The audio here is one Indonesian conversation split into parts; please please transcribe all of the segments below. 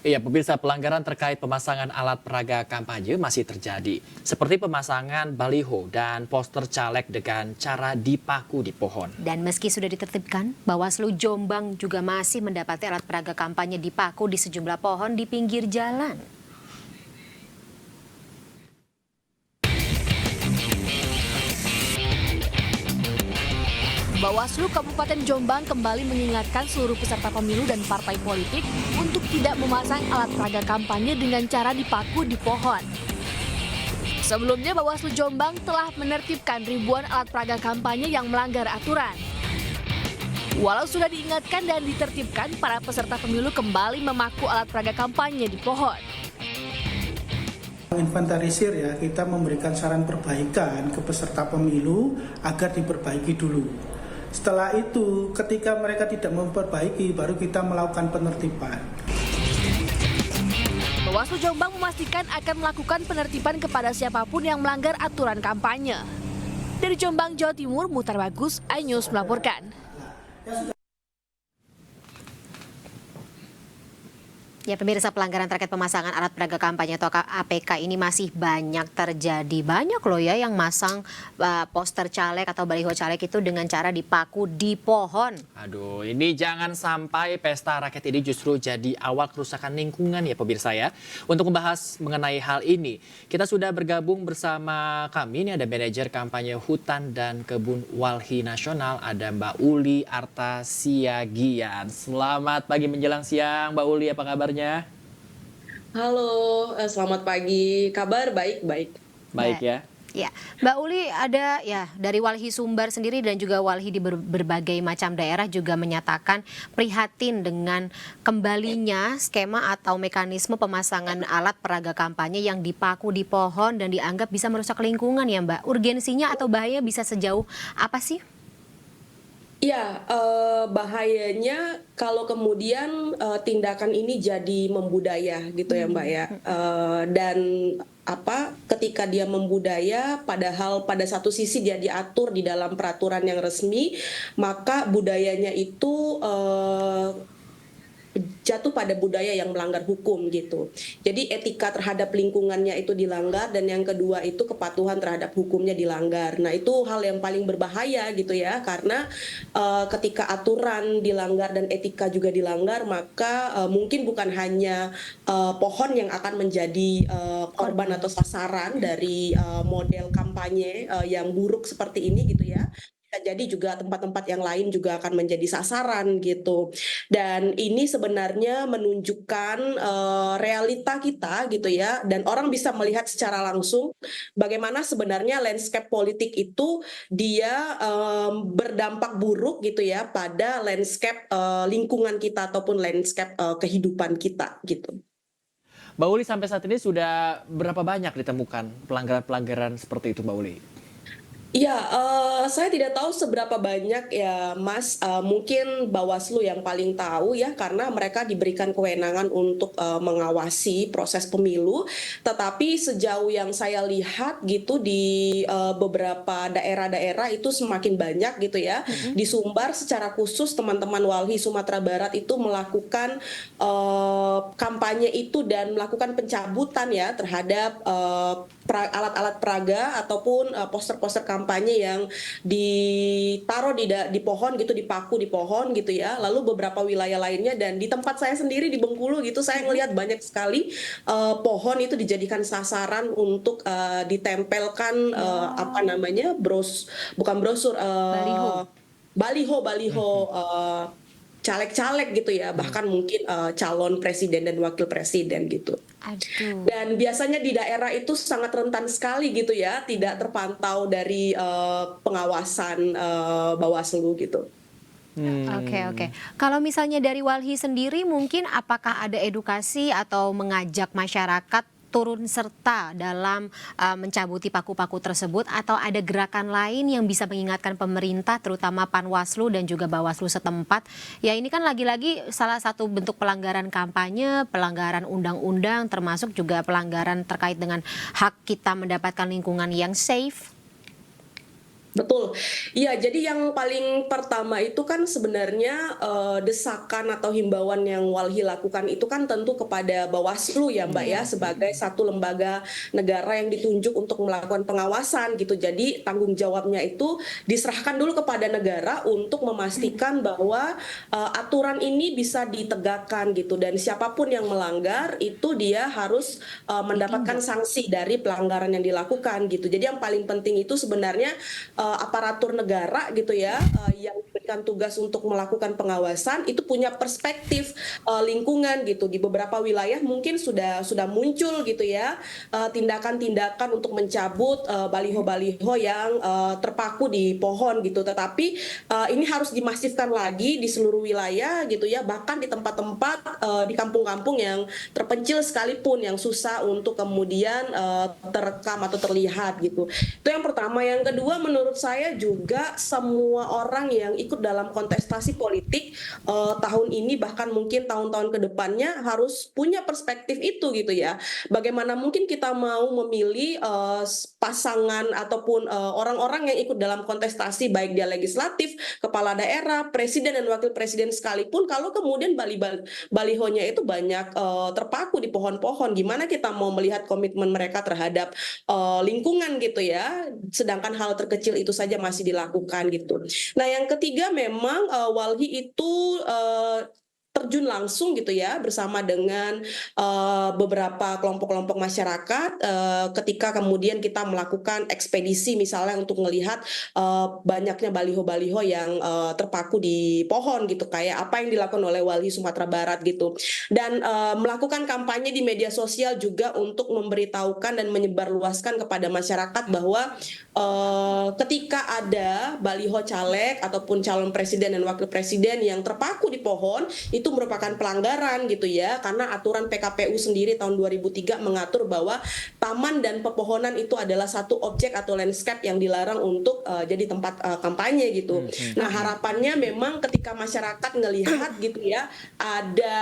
Iya, pemirsa, pelanggaran terkait pemasangan alat peraga kampanye masih terjadi. Seperti pemasangan baliho dan poster caleg dengan cara dipaku di pohon. Dan meski sudah ditertibkan, Bawaslu Jombang juga masih mendapati alat peraga kampanye dipaku di sejumlah pohon di pinggir jalan. Bawaslu Kabupaten Jombang kembali mengingatkan seluruh peserta pemilu dan partai politik untuk tidak memasang alat peraga kampanye dengan cara dipaku di pohon. Sebelumnya Bawaslu Jombang telah menertibkan ribuan alat peraga kampanye yang melanggar aturan. Walau sudah diingatkan dan ditertibkan, para peserta pemilu kembali memaku alat peraga kampanye di pohon. Inventarisir ya, kita memberikan saran perbaikan ke peserta pemilu agar diperbaiki dulu. Setelah itu, ketika mereka tidak memperbaiki, baru kita melakukan penertiban. Bawaslu Jombang memastikan akan melakukan penertiban kepada siapapun yang melanggar aturan kampanye. Dari Jombang, Jawa Timur, Muhtar Bagus, iNews melaporkan. Ya, pemirsa, pelanggaran terkait pemasangan alat peraga kampanye atau APK ini masih banyak terjadi. Banyak loh ya yang masang poster caleg atau baliho caleg itu dengan cara dipaku di pohon. Aduh, ini jangan sampai pesta rakyat ini justru jadi awal kerusakan lingkungan ya pemirsa ya. Untuk membahas mengenai hal ini, kita sudah bergabung bersama kami. Ini ada manajer kampanye hutan dan kebun Walhi Nasional, ada Mbak Uli Artasiagian. Selamat pagi menjelang siang, Mbak Uli, apa kabar? Halo, selamat pagi. Kabar baik-baik. Baik ya. Ya, Mbak Uli, ada ya dari Walhi Sumbar sendiri dan juga Walhi di berbagai macam daerah juga menyatakan prihatin dengan kembalinya skema atau mekanisme pemasangan alat peraga kampanye yang dipaku di pohon dan dianggap bisa merusak lingkungan ya Mbak. Urgensinya atau bahaya bisa sejauh apa sih? Ya, bahayanya kalau kemudian tindakan ini jadi membudaya gitu ya Mbak ya. Dan ketika dia membudaya padahal pada satu sisi dia diatur di dalam peraturan yang resmi, maka budayanya itu jatuh pada budaya yang melanggar hukum gitu. Jadi etika terhadap lingkungannya itu dilanggar, dan yang kedua itu kepatuhan terhadap hukumnya dilanggar. Nah, itu hal yang paling berbahaya gitu ya, karena ketika aturan dilanggar dan etika juga dilanggar, maka mungkin bukan hanya pohon yang akan menjadi korban atau sasaran dari model kampanye yang buruk seperti ini gitu ya. Jadi juga tempat-tempat yang lain juga akan menjadi sasaran gitu. Dan ini sebenarnya menunjukkan realita kita gitu ya, dan orang bisa melihat secara langsung bagaimana sebenarnya landscape politik itu dia berdampak buruk gitu ya pada landscape lingkungan kita ataupun landscape kehidupan kita gitu. Mbak Uli, sampai saat ini sudah berapa banyak ditemukan pelanggaran-pelanggaran seperti itu Mbak Uli? Ya, saya tidak tahu seberapa banyak ya Mas, mungkin Bawaslu yang paling tahu ya, karena mereka diberikan kewenangan untuk mengawasi proses pemilu. Tetapi sejauh yang saya lihat gitu di beberapa daerah-daerah itu semakin banyak gitu ya. Di Sumbar secara khusus teman-teman Walhi Sumatera Barat itu melakukan kampanye itu dan melakukan pencabutan ya terhadap alat-alat peraga ataupun poster-poster kampanye yang ditaruh di pohon gitu, dipaku di pohon gitu ya. Lalu beberapa wilayah lainnya, dan di tempat saya sendiri di Bengkulu gitu, saya ngelihat banyak sekali pohon itu dijadikan sasaran untuk ditempelkan bukan brosur, baliho caleg-caleg gitu ya, bahkan mungkin calon presiden dan wakil presiden gitu. Aduh. Dan biasanya di daerah itu sangat rentan sekali gitu ya, tidak terpantau dari pengawasan Bawaslu gitu. Oke. Kalau misalnya dari Walhi sendiri, mungkin apakah ada edukasi atau mengajak masyarakat turun serta dalam mencabuti paku-paku tersebut, atau ada gerakan lain yang bisa mengingatkan pemerintah terutama Panwaslu dan juga Bawaslu setempat? Ya, ini kan lagi-lagi salah satu bentuk pelanggaran kampanye, pelanggaran undang-undang, termasuk juga pelanggaran terkait dengan hak kita mendapatkan lingkungan yang safe. Betul. Iya, jadi yang paling pertama itu kan sebenarnya desakan atau himbauan yang Walhi lakukan itu kan tentu kepada Bawaslu ya Mbak ya, Iya. sebagai satu lembaga negara yang ditunjuk untuk melakukan pengawasan gitu. Jadi tanggung jawabnya itu diserahkan dulu kepada negara untuk memastikan bahwa aturan ini bisa ditegakkan gitu, dan siapapun yang melanggar itu dia harus mendapatkan sanksi dari pelanggaran yang dilakukan gitu. Jadi yang paling penting itu sebenarnya aparatur negara gitu ya, yang diberikan tugas untuk melakukan pengawasan itu punya perspektif lingkungan gitu. Di beberapa wilayah mungkin sudah muncul gitu ya tindakan-tindakan untuk mencabut baliho-baliho yang terpaku di pohon gitu. Tetapi ini harus dimasifkan lagi di seluruh wilayah gitu ya, bahkan di tempat-tempat di kampung-kampung yang terpencil sekalipun, yang susah untuk kemudian terekam atau terlihat gitu. Itu yang pertama. Yang kedua, menurut saya juga semua orang yang ikut dalam kontestasi politik tahun ini, bahkan mungkin tahun-tahun ke depannya, harus punya perspektif itu gitu ya. Bagaimana mungkin kita mau memilih pasangan ataupun orang-orang yang ikut dalam kontestasi, baik dia legislatif, kepala daerah, presiden dan wakil presiden sekalipun, kalau kemudian balihonya itu banyak terpaku di pohon-pohon, gimana kita mau melihat komitmen mereka terhadap lingkungan gitu ya, sedangkan hal terkecil itu saja masih dilakukan gitu. Nah, yang ketiga memang Walhi itu terjun langsung gitu ya bersama dengan beberapa kelompok-kelompok masyarakat ketika kemudian kita melakukan ekspedisi misalnya untuk melihat banyaknya baliho-baliho yang terpaku di pohon gitu, kayak apa yang dilakukan oleh Walhi Sumatera Barat gitu, dan melakukan kampanye di media sosial juga untuk memberitahukan dan menyebarluaskan kepada masyarakat bahwa ketika ada baliho caleg ataupun calon presiden dan wakil presiden yang terpaku di pohon, itu merupakan pelanggaran gitu ya, karena aturan PKPU sendiri tahun 2003 mengatur bahwa taman dan pepohonan itu adalah satu objek atau landscape yang dilarang untuk jadi tempat kampanye gitu. Nah, harapannya memang ketika masyarakat ngelihat gitu ya, ada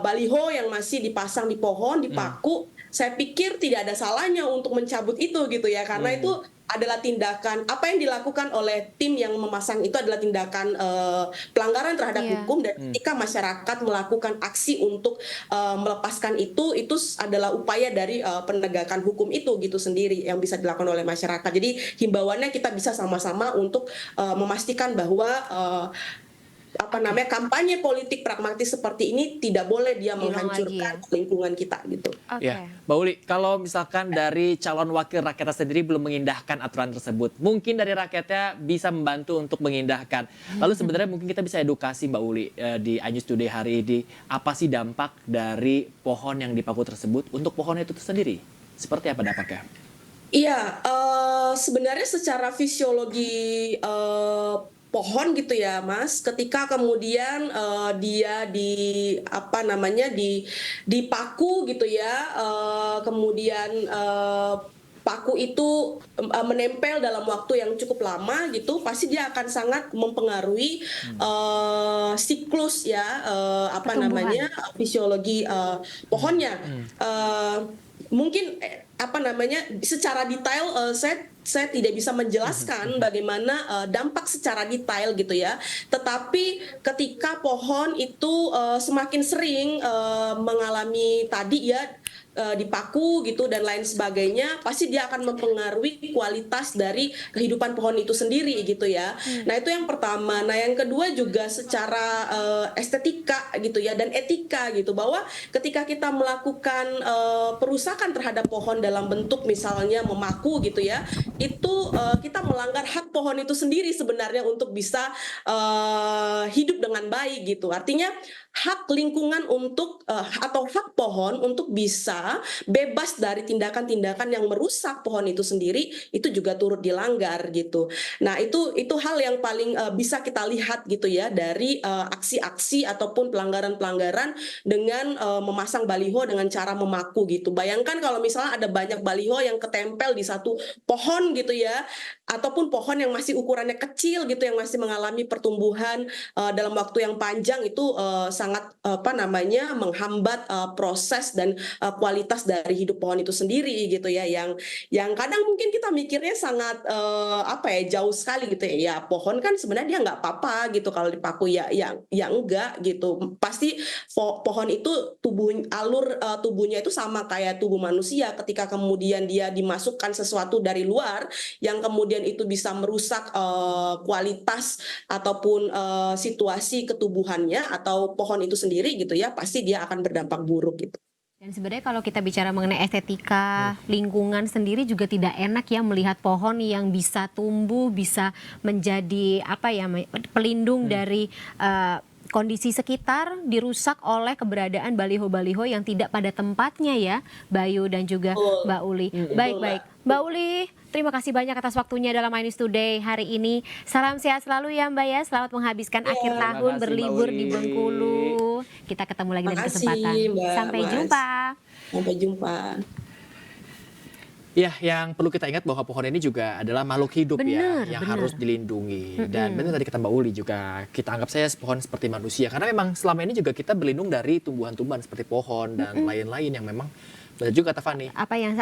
baliho yang masih dipasang di pohon, dipaku, saya pikir tidak ada salahnya untuk mencabut itu gitu ya, karena itu adalah tindakan, apa yang dilakukan oleh tim yang memasang itu adalah tindakan pelanggaran terhadap hukum, dan ketika masyarakat melakukan aksi untuk melepaskan itu adalah upaya dari penegakan hukum itu gitu sendiri yang bisa dilakukan oleh masyarakat. Jadi himbauannya kita bisa sama-sama untuk memastikan bahwa kampanye politik pragmatis seperti ini tidak boleh dia menghancurkan lingkungan kita gitu. Ya, Mbak Uli, kalau misalkan dari calon wakil rakyatnya sendiri belum mengindahkan aturan tersebut, mungkin dari rakyatnya bisa membantu untuk mengindahkan. Lalu sebenarnya mungkin kita bisa edukasi Mbak Uli di iNews Today hari ini, apa sih dampak dari pohon yang dipaku tersebut untuk pohon itu sendiri? Seperti apa dampaknya? Iya, sebenarnya secara fisiologi pohon gitu ya Mas, ketika kemudian dia dipaku gitu ya, kemudian paku itu menempel dalam waktu yang cukup lama gitu, pasti dia akan sangat mempengaruhi siklus ya, fisiologi pohonnya. Mungkin secara detail saya tidak bisa menjelaskan bagaimana dampak secara detail gitu ya. Tetapi ketika pohon itu semakin sering mengalami tadi ya dipaku gitu dan lain sebagainya, pasti dia akan mempengaruhi kualitas dari kehidupan pohon itu sendiri gitu ya. Nah, itu yang pertama. Nah, yang kedua juga secara estetika gitu ya dan etika gitu, bahwa ketika kita melakukan perusakan terhadap pohon dalam bentuk misalnya memaku gitu ya, itu kita melanggar hak pohon itu sendiri sebenarnya untuk bisa hidup dengan baik gitu. Artinya hak lingkungan untuk atau hak pohon untuk bisa bebas dari tindakan-tindakan yang merusak pohon itu sendiri, itu juga turut dilanggar gitu. Nah, itu hal yang paling bisa kita lihat gitu ya dari aksi-aksi ataupun pelanggaran-pelanggaran dengan memasang baliho dengan cara memaku gitu. Bayangkan kalau misalnya ada banyak baliho yang ketempel di satu pohon gitu ya, ataupun pohon yang masih ukurannya kecil gitu, yang masih mengalami pertumbuhan dalam waktu yang panjang, itu sangat menghambat proses dan kualitas kualitas dari hidup pohon itu sendiri gitu ya, yang kadang mungkin kita mikirnya sangat jauh sekali gitu ya. Ya pohon kan sebenarnya dia nggak apa-apa gitu kalau dipaku, ya enggak gitu. Pasti pohon itu alur tubuhnya itu sama kayak tubuh manusia. Ketika kemudian dia dimasukkan sesuatu dari luar yang kemudian itu bisa merusak kualitas ataupun situasi ketubuhannya atau pohon itu sendiri gitu ya, pasti dia akan berdampak buruk gitu. Dan sebenarnya kalau kita bicara mengenai estetika lingkungan sendiri juga tidak enak ya melihat pohon yang bisa tumbuh, bisa menjadi pelindung dari kondisi sekitar dirusak oleh keberadaan baliho-baliho yang tidak pada tempatnya ya, Bayu dan juga Mbak Uli. Baik. Mbak Uli, terima kasih banyak atas waktunya dalam My News Today hari ini. Salam sehat selalu ya Mbak ya, selamat menghabiskan akhir tahun kasih, berlibur Mbak di Uli. Bengkulu. Kita ketemu lagi dalam Makasih, kesempatan. Mbak Sampai Mas. jumpa. Sampai jumpa. Ya, yang perlu kita ingat bahwa pohon ini juga adalah makhluk hidup Benar, yang benar. harus dilindungi. Dan benar tadi kata Mbak Uli juga, kita anggap saya pohon seperti manusia. Karena memang selama ini juga kita berlindung dari tumbuhan-tumbuhan seperti pohon dan lain-lain yang memang benar juga kata Fani.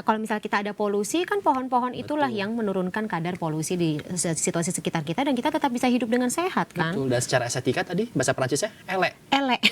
Kalau misal kita ada polusi kan pohon-pohon itulah yang menurunkan kadar polusi di situasi sekitar kita dan kita tetap bisa hidup dengan sehat kan. Betul, dan secara estetika tadi bahasa Perancisnya elek. Elek.